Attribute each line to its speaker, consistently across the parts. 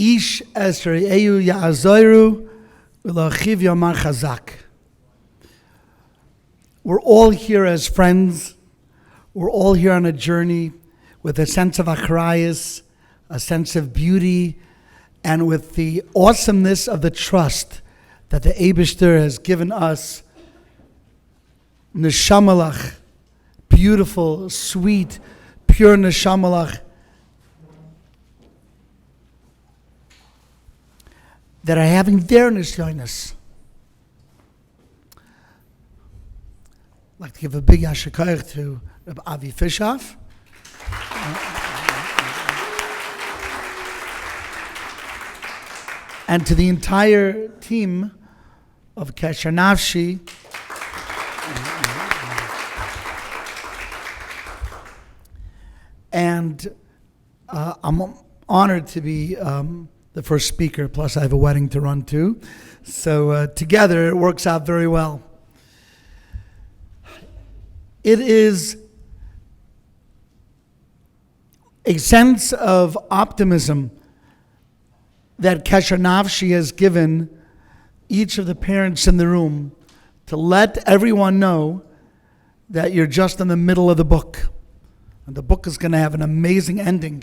Speaker 1: Ish Esher Eyu Ya'azoru V'Lachiv Yomar Chazak. We're all here as friends. We're all here on a journey with a sense of achrayus, a sense of beauty, and with the awesomeness of the trust that the Eibishter has given us. Neshamalach, beautiful, sweet, pure neshamalach, that are having their nisyonos. I'd like to give a big yashikayach to Rabbi Avi Fishoff. And to the entire team of Kesher Nafshi. And I'm honored to be the first speaker, plus I have a wedding to run to. So together it works out very well. It is a sense of optimism that Kesher Nafshi has given each of the parents in the room to let everyone know that you're just in the middle of the book. And the book is going to have an amazing ending.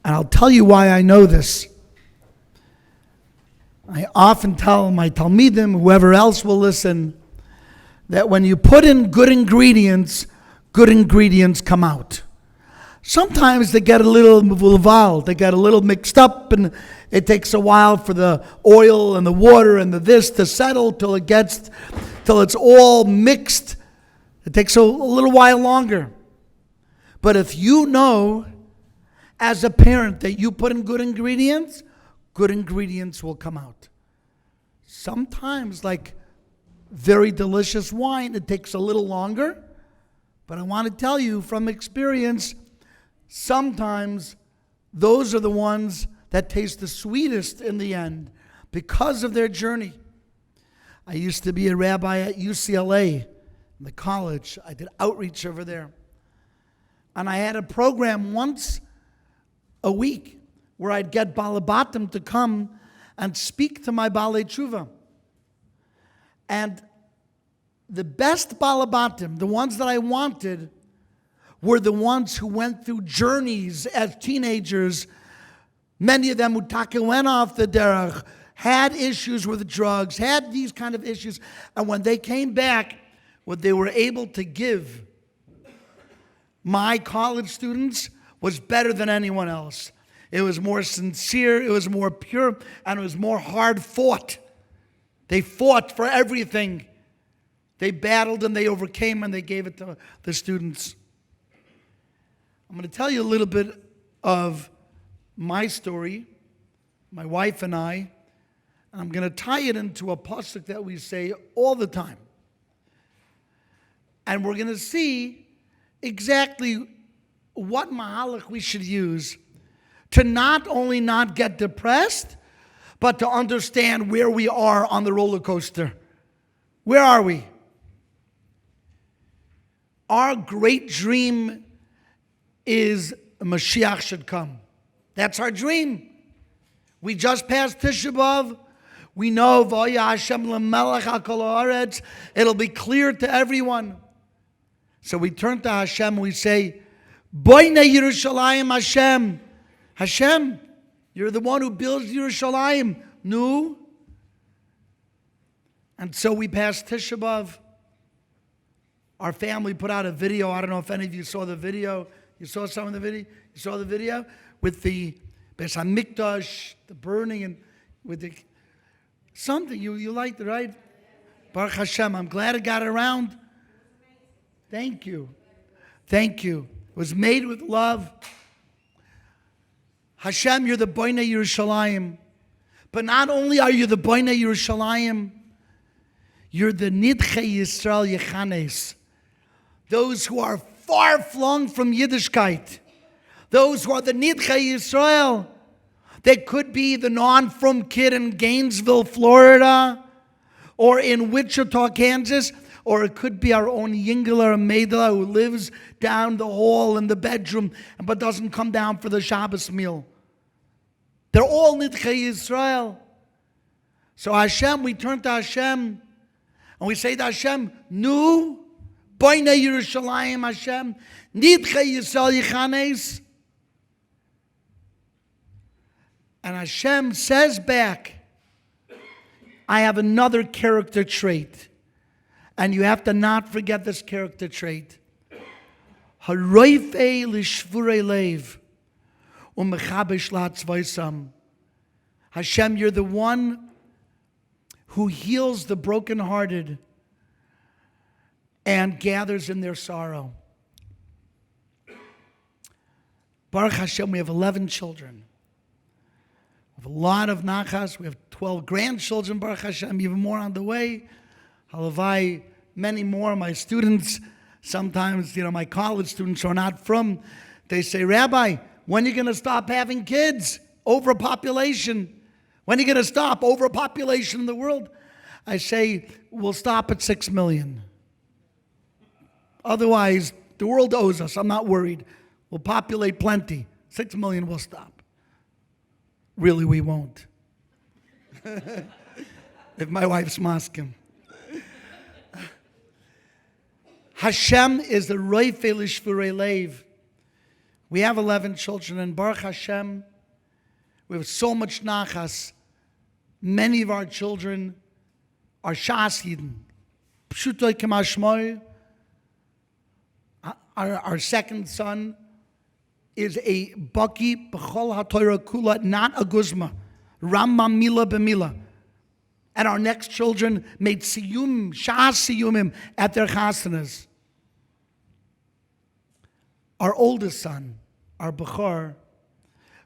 Speaker 1: And I'll tell you why I know this. I often tell my Talmidim, whoever else will listen, that when you put in good ingredients come out. Sometimes they get a little vulval, they get a little mixed up, and it takes a while for the oil and the water and the this to settle till it's all mixed. It takes a little while longer. But if you know, as a parent, that you put in good ingredients will come out. Sometimes, like very delicious wine, it takes a little longer. But I want to tell you from experience, sometimes those are the ones that taste the sweetest in the end because of their journey. I used to be a rabbi at UCLA, in the college. I did outreach over there. And I had a program once a week where I'd get Balabatim to come and speak to my Balei Tshuva. And the best Balabatim, the ones that I wanted, were the ones who went through journeys as teenagers. Many of them who went off the derech, had issues with drugs, had these kind of issues. And when they came back, what they were able to give my college students was better than anyone else. It was more sincere, it was more pure, and it was more hard fought. They fought for everything. They battled and they overcame and they gave it to the students. I'm going to tell you a little bit of my story, my wife and I, and I'm going to tie it into a pasuk that we say all the time. And we're going to see exactly what mahalach we should use to not only not get depressed, but to understand where we are on the roller coaster. Where are we? Our great dream is Mashiach should come. That's our dream. We just passed Tisha B'Av. We know V'aya Hashem lemelech al kol haaretz. It'll be clear to everyone. So we turn to Hashem and we say, Boinei Yerushalayim Hashem. Hashem, you're the one who builds Yerushalayim. No. And so we passed Tisha B'Av. Our family put out a video. I don't know if any of you saw the video. You saw some of the video? You saw the video? With the Beis HaMikdash, the burning, and with the something. You liked it, right? Baruch Hashem. I'm glad it got around. Thank you. Thank you. It was made with love. Hashem, you're the Boinei Yerushalayim. But not only are you the Boinei Yerushalayim, you're the Nidchei Yisrael Yechanes. Those who are far flung from Yiddishkeit. Those who are the Nidchei Yisrael. They could be the non-from kid in Gainesville, Florida, or in Wichita, Kansas, or it could be our own Yingler Meidela who lives down the hall in the bedroom but doesn't come down for the Shabbos meal. They're all Nidchei Yisrael. So Hashem, we turn to Hashem, and we say to Hashem, Nu, Boinei Yerushalayim Hashem, Nidchei Yisrael Yichanes. And Hashem says back, I have another character trait. And you have to not forget this character trait. Haroifei lishvurei leiv u'mechabesh la'atzvaisam. Hashem, you're the one who heals the brokenhearted and gathers in their sorrow. Baruch Hashem, we have 11 children. We have a lot of nachas. We have 12 grandchildren, Baruch Hashem, even more on the way. Halavai, many more. My students, sometimes, my college students who are not from, they say, Rabbi, when are you going to stop having kids? Overpopulation. When are you going to stop overpopulation in the world? I say, we'll stop at 6 million. Otherwise, the world owes us. I'm not worried. We'll populate plenty. 6 million will stop. Really, we won't. If my wife's masking. Hashem is the Roifei Lishvurei Leiv. We have 11 children, and Baruch Hashem, we have so much nachas. Many of our children are Shas Yidden. Pshutoi K'mashmoi. Our second son is a Baki B'chol HaTorah Kula, not a Guzma. Rambam Mila B'Mila. And our next children made Siyum, Shas Siyumim at their chasanas. Our oldest son, our Bechor,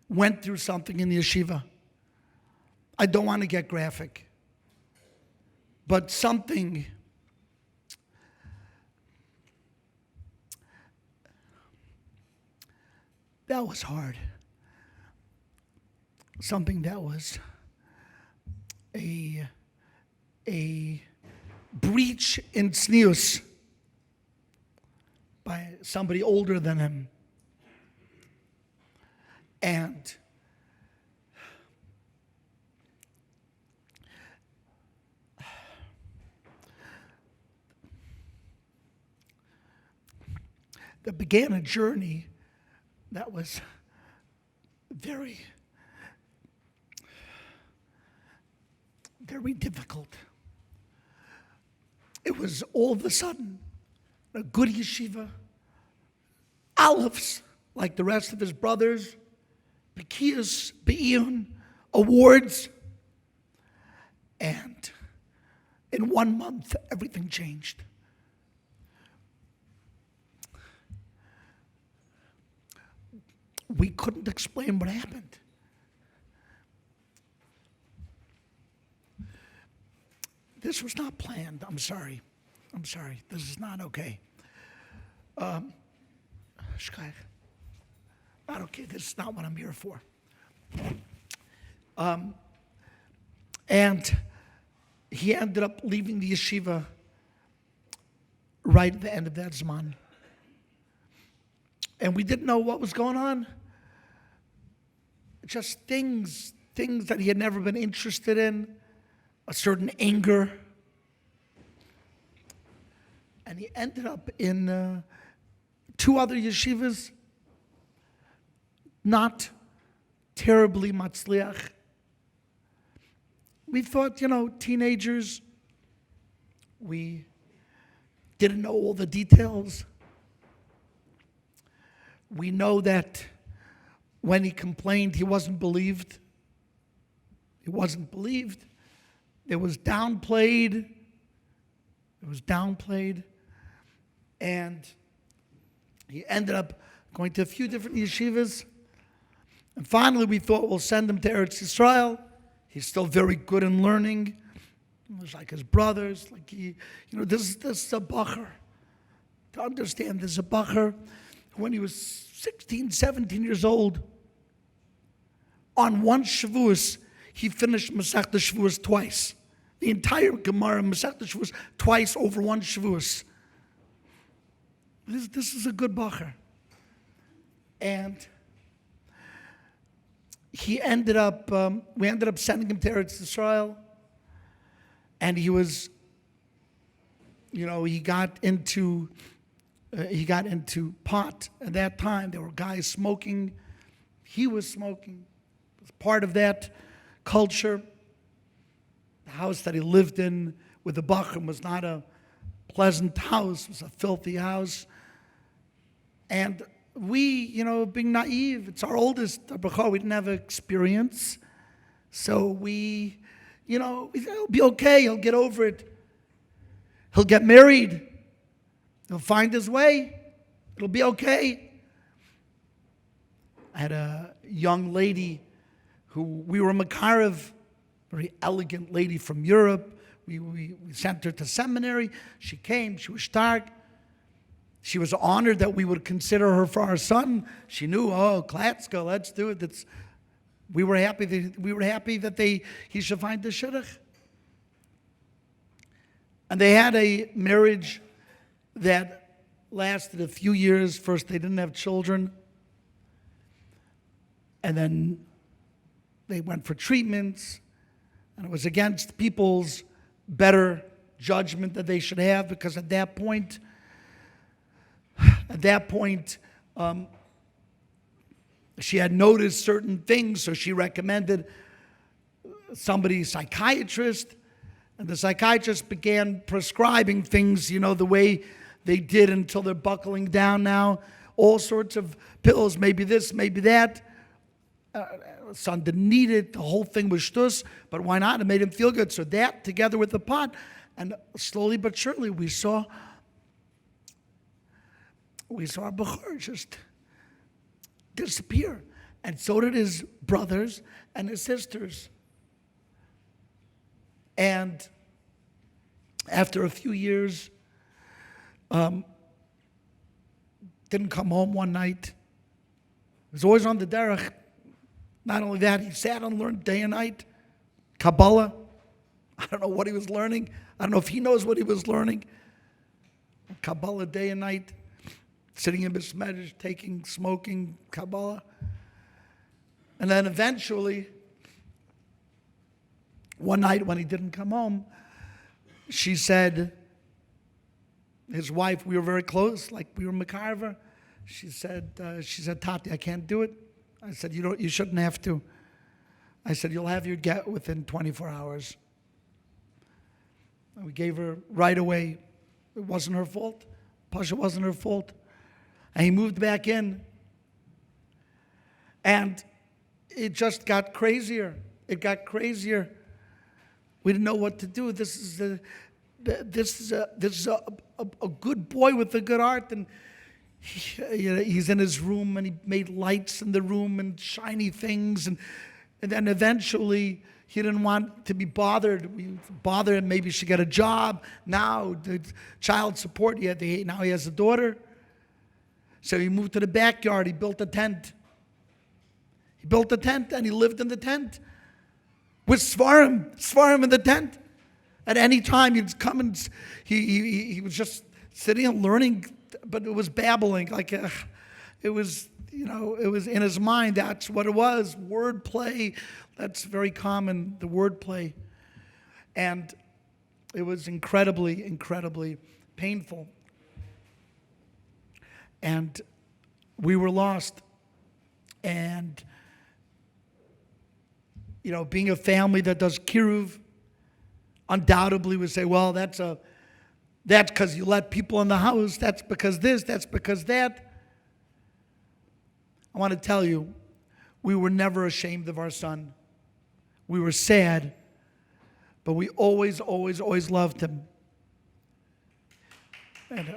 Speaker 1: went through something in the yeshiva. I don't want to get graphic, but something that was hard. Something that was a breach in tznius by somebody older than him. And that began a journey that was very, very difficult. It was all of a sudden a good yeshiva, olives like the rest of his brothers, Bekias, Be'iyun, awards, and in 1 month everything changed. We couldn't explain what happened. This was not planned. I'm sorry. This is not okay. Not okay. This is not what I'm here for. And he ended up leaving the yeshiva right at the end of that Zman. And we didn't know what was going on. Just things that he had never been interested in, a certain anger. And he ended up in 2 other yeshivas, not terribly matzliach. We thought, teenagers, we didn't know all the details. We know that when he complained, he wasn't believed. It was downplayed. And he ended up going to a few different yeshivas. And finally, we thought we'll send him to Eretz Yisrael. He's still very good in learning. It was like his brothers. This is a bacher. To understand, this is a bacher. When he was 16, 17 years old, on one Shavuos, he finished Masechta Shavuos twice. The entire Gemara Masechta Shavuos twice over one Shavuos. This is a good bacher. And we ended up sending him to Eretz Israel, and he was, he got into pot. At that time, there were guys smoking. He was smoking. It was part of that culture. The house that he lived in with the Bachrim was not a pleasant house. It was a filthy house. And we, being naive, it's our oldest Bachar, we didn't have experience. So we, he'll be okay, he'll get over it. He'll get married. He'll find his way. It'll be okay. I had a young lady who we were Makarev, very elegant lady from Europe. We sent her to seminary. She came. She was stark. She was honored that we would consider her for our son. She knew, Kletzko, let's do it. We were happy that he should find the shidduch. And they had a marriage that lasted a few years. First, they didn't have children. And then they went for treatments. And it was against people's better judgment that they should have, because at that point, she had noticed certain things, so she recommended psychiatrist, and the psychiatrist began prescribing things, the way they did until they're buckling down now, all sorts of pills, maybe this, maybe that. Son didn't need it. The whole thing was shtus, but why not? It made him feel good. So that, together with the pot, and slowly but surely, we saw our Bechor just disappear. And so did his brothers and his sisters. And after a few years, didn't come home one night. He was always on the derech. Not only that, he sat and learned day and night. Kabbalah. I don't know what he was learning. I don't know if he knows what he was learning. Kabbalah day and night. Sitting in Bismedj, smoking Kabbalah. And then eventually, one night when he didn't come home, she said, his wife, we were very close, like we were Makarva. She said, Tati, I can't do it. I said, you shouldn't have to. I said, you'll have your get within 24 hours. And we gave her right away. It wasn't her fault. Pasha wasn't her fault. And he moved back in. And it just got crazier. It got crazier. We didn't know what to do. This is a good boy with a good heart, and he's in his room, and he made lights in the room and shiny things, and then eventually he didn't want to be bothered. We bothered him. Maybe he should get a job. Now the child support. Now he has a daughter. So he moved to the backyard. He built a tent. And he lived in the tent with Svarim in the tent. At any time he'd come and he was just sitting and learning, but it was babbling, it was in his mind. That's what it was. Wordplay. That's very common. The wordplay, and it was incredibly, incredibly painful. And we were lost. And being a family that does kiruv, undoubtedly would say, well, that's because you let people in the house. That's because this, that's because that. I want to tell you, we were never ashamed of our son. We were sad, but we always, always, always loved him. And,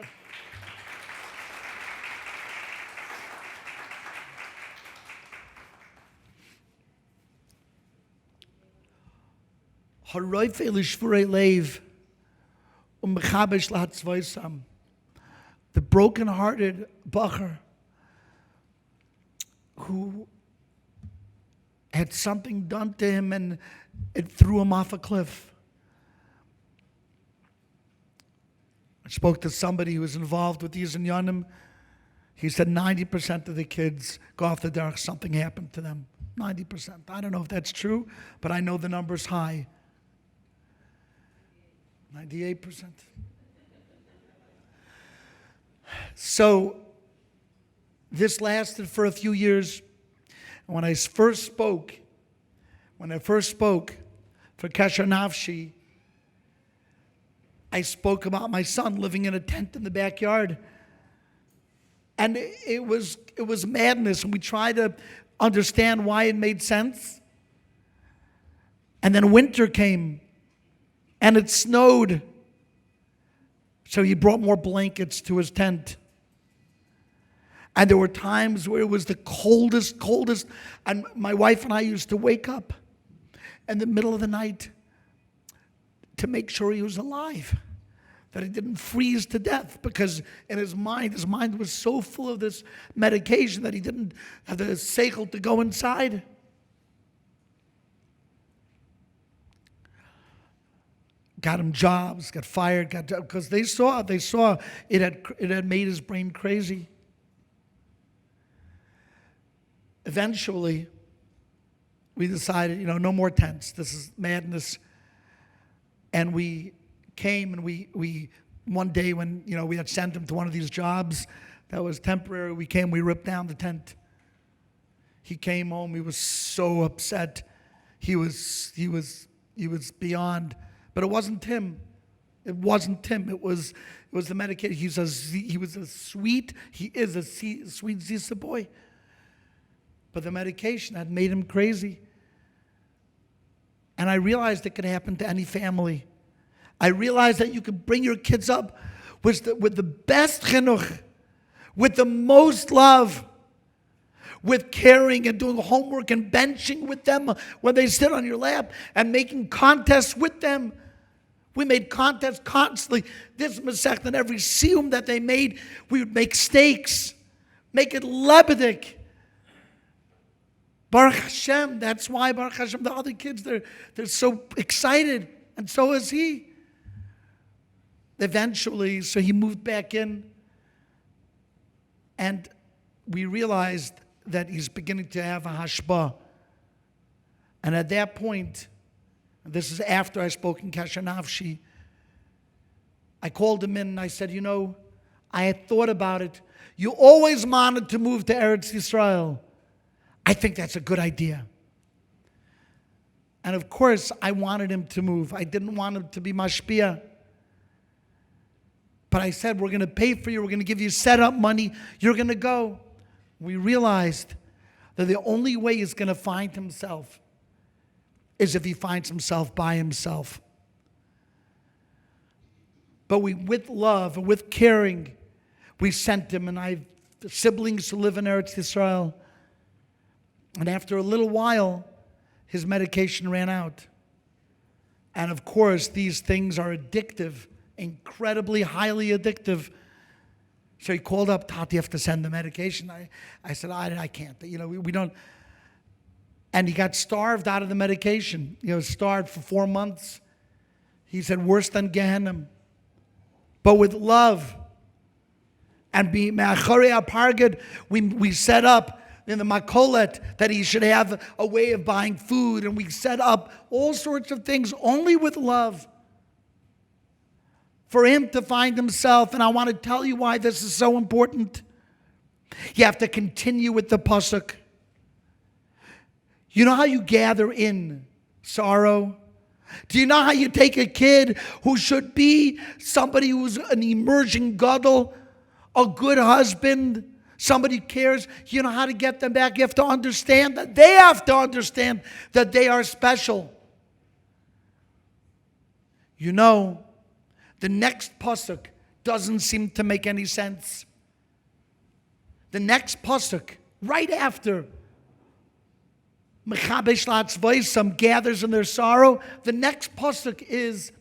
Speaker 1: the broken-hearted Bacher who had something done to him and it threw him off a cliff. I spoke to somebody who was involved with these inyanim. He said 90% of the kids go off the derech, something happened to them. 90%. I don't know if that's true, but I know the number's high. 98%. So this lasted for a few years. When I first spoke for Kesher Nafshi, I spoke about my son living in a tent in the backyard. And it was madness, and we tried to understand why it made sense. And then winter came, and it snowed. So he brought more blankets to his tent. And there were times where it was the coldest, and my wife and I used to wake up in the middle of the night to make sure he was alive, that he didn't freeze to death, because in his mind was so full of this medication that he didn't have the seichel to go inside. Got him jobs, got fired, because they saw it had made his brain crazy. Eventually, we decided, no more tents. This is madness. And we came, and we one day when, we had sent him to one of these jobs that was temporary, we ripped down the tent. He came home, he was so upset. He was beyond, but it wasn't him. It wasn't him. It was the medication. He is a sweet Zisa boy. But the medication had made him crazy. And I realized it could happen to any family. I realized that you could bring your kids up with the best chinuch, with the most love, with caring and doing homework and benching with them when they sit on your lap and making contests with them. We made contests constantly. This Masech, and every siyum that they made, we would make steaks, make it lebedik. Baruch Hashem, that's why Baruch Hashem, the other kids, they're so excited, and so is he. Eventually, so he moved back in, and we realized that he's beginning to have a hashba. And at that point, this is after I spoke in Kesher Nafshi, I called him in and I said, I had thought about it. You always wanted to move to Eretz Yisrael. I think that's a good idea. And of course, I wanted him to move. I didn't want him to be mashpia. But I said, we're going to pay for you. We're going to give you setup money. You're going to go. We realized that the only way he's going to find himself is if he finds himself by himself. But with love and with caring, we sent him, and I have siblings who live in Eretz Yisrael. And after a little while, his medication ran out. And of course, these things are addictive, incredibly highly addictive. So he called up, Tati, you have to send the medication. I said, I can't. We don't. And he got starved out of the medication. Starved for 4 months. He said, worse than Gehenna. But with love and be me'achorei aparged, we set up in the makolet that he should have a way of buying food, and we set up all sorts of things only with love for him to find himself. And I want to tell you why this is so important. You have to continue with the pasuk. You know how you gather in sorrow? Do you know how you take a kid who should be somebody who's an emerging gadol, a good husband, somebody who cares? You know how to get them back? You have to understand that they have to understand that they are special. The next pasuk doesn't seem to make any sense. The next pasuk, right after Mechabesh Latzvoisam gathers in their sorrow, the next pasuk is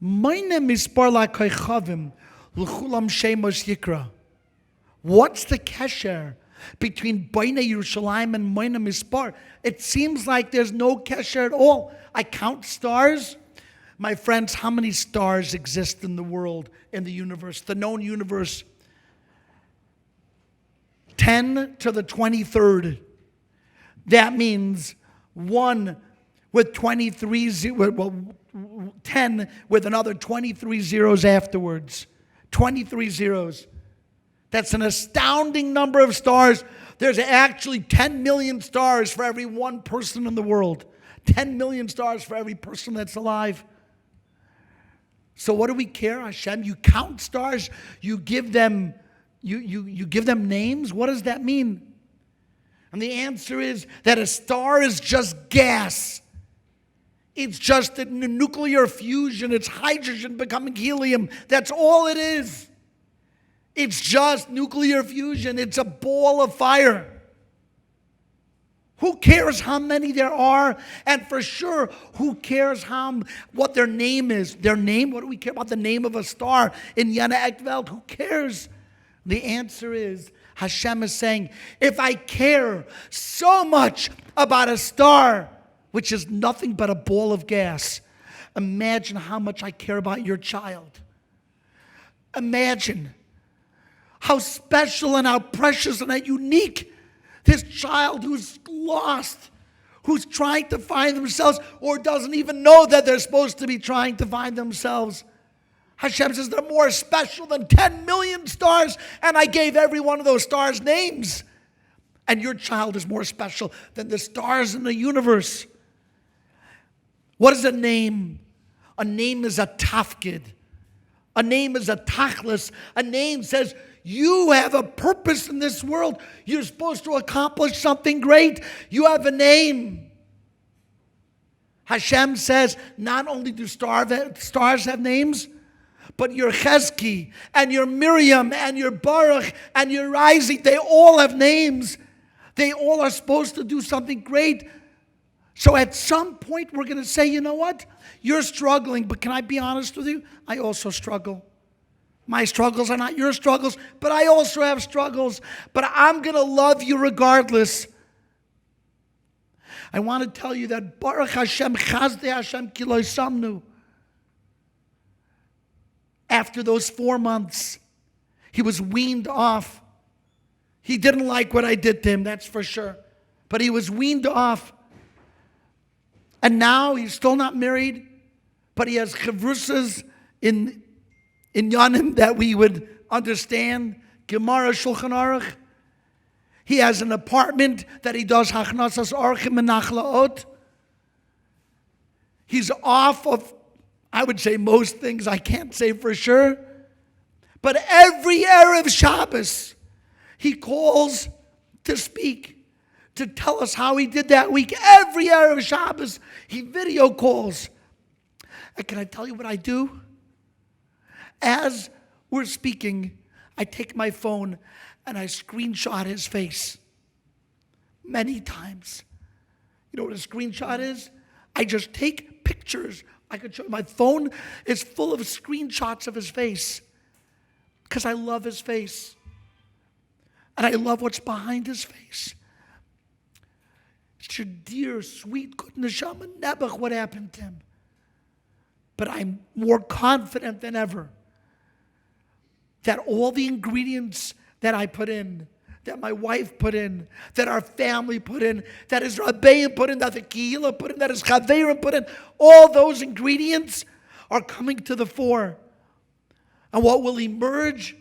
Speaker 1: Meine mispar la'koichavim l'chulam shemos yikra. What's the kesher between Baina Yerushalayim and Meine mispar? It seems like there's no kesher at all. I count stars. My friends, how many stars exist in the world, in the universe, the known universe? 10 to the 23rd. That means 1 with 10 with another 23 zeros afterwards. 23 zeros. That's an astounding number of stars. There's actually 10 million stars for every one person in the world. 10 million stars for every person that's alive. So what do we care, Hashem? You count stars, you give them you give them names. What does that mean? And the answer is that a star is just gas. It's just a nuclear fusion. It's hydrogen becoming helium. That's all it is. It's just nuclear fusion. It's a ball of fire. Who cares how many there are? And for sure, who cares what their name is? Their name? What do we care about the name of a star in Jena Ekveld? Who cares? The answer is, Hashem is saying, if I care so much about a star, which is nothing but a ball of gas, imagine how much I care about your child. Imagine how special and how precious and how unique this child who's lost, who's trying to find themselves or doesn't even know that they're supposed to be trying to find themselves. Hashem says they're more special than 10 million stars, and I gave every one of those stars names. And your child is more special than the stars in the universe. What is a name? A name is a tafkid. A name is a tachlis. A name says, you have a purpose in this world. You're supposed to accomplish something great. You have a name. Hashem says, not only do stars have names, but your Chezki and your Miriam and your Baruch and your Isaac, they all have names. They all are supposed to do something great. So at some point we're going to say, you know what? You're struggling, but can I be honest with you? I also struggle. My struggles are not your struggles, but I also have struggles. But I'm going to love you regardless. I want to tell you that Baruch Hashem, Chazdei Hashem Ki Lo Samnu. After those 4 months, he was weaned off. He didn't like what I did to him, that's for sure. But he was weaned off. And now he's still not married, but he has chevrusas in Yanim that we would understand. Gemara Shulchan Aruch. He has an apartment that he does hachnasas orchim and nachlaot. He's off of, I would say most things, I can't say for sure. But every Erev Shabbos, he calls to speak, to tell us how he did that week. Every Erev Shabbos, he video calls. And can I tell you what I do? As we're speaking, I take my phone and I screenshot his face many times. You know what a screenshot is? I just take pictures. I could show you. My phone is full of screenshots of his face because I love his face. And I love what's behind his face. It's your dear, sweet, good neshama Nebuch, what happened to him. But I'm more confident than ever that all the ingredients that I put in, that my wife put in, that our family put in, that his Rabbeim put in, that the Kehillah put in, that his Chaverim put in, all those ingredients are coming to the fore. And what will emerge,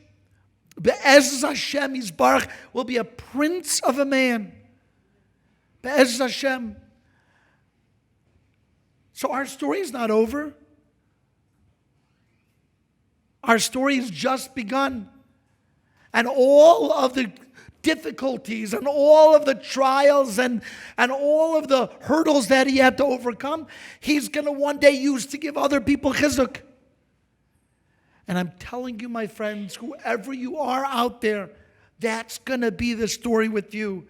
Speaker 1: Be'ez Hashem Yisbarach, will be a prince of a man. Be'ez Hashem. So our story is not over. Our story has just begun. And all of the difficulties and all of the trials and all of the hurdles that he had to overcome, he's going to one day use to give other people chizuk. And I'm telling you, my friends, whoever you are out there, that's going to be the story with you.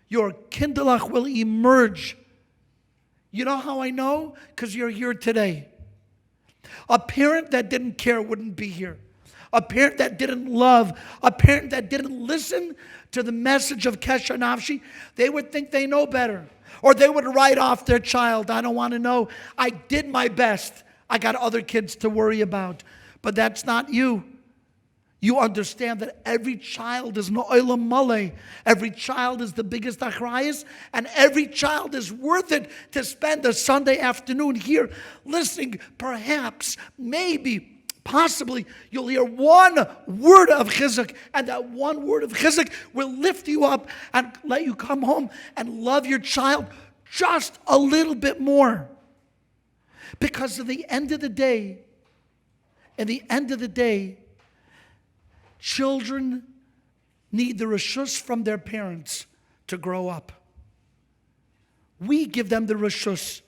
Speaker 1: Your kindlach will emerge. You know how I know? Because you're here today. A parent that didn't care wouldn't be here. A parent that didn't love, a parent that didn't listen to the message of Kesher Nafshi, they would think they know better. Or they would write off their child. I don't want to know. I did my best. I got other kids to worry about. But that's not you. You understand that every child is no'olam maleh. Every child is the biggest achrayus, and every child is worth it to spend a Sunday afternoon here listening. Perhaps, maybe, possibly, you'll hear one word of chizuk, and that one word of chizuk will lift you up and let you come home and love your child just a little bit more. Because at the end of the day, children need the reshus from their parents to grow up. We give them the reshus.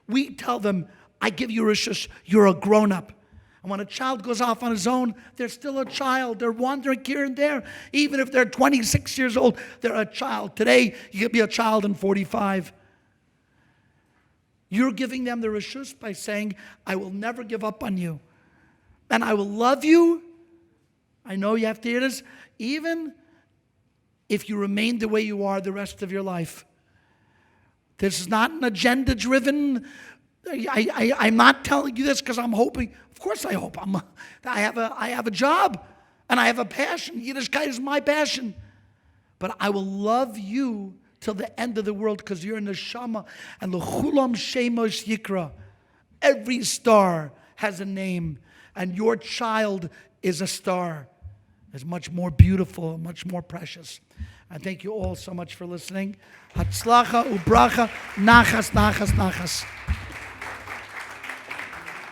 Speaker 1: We tell them, I give you reshus, you're a grown-up. And when a child goes off on his own, they're still a child. They're wandering here and there. Even if they're 26 years old, they're a child. Today, you could be a child in 45. You're giving them the reshus by saying, I will never give up on you. And I will love you. I know you have to hear this. Even if you remain the way you are the rest of your life. This is not an agenda-driven. I'm not telling you this because I'm hoping. Of course I hope. I have a job and I have a passion. Yiddishkeit is my passion. But I will love you till the end of the world because you're a neshama. And l'chulam shemos yikra. Every star has a name. And your child is a star. It's much more beautiful, much more precious. I thank you all so much for listening. Hatzlacha ubracha, nachas, nachas, nachas.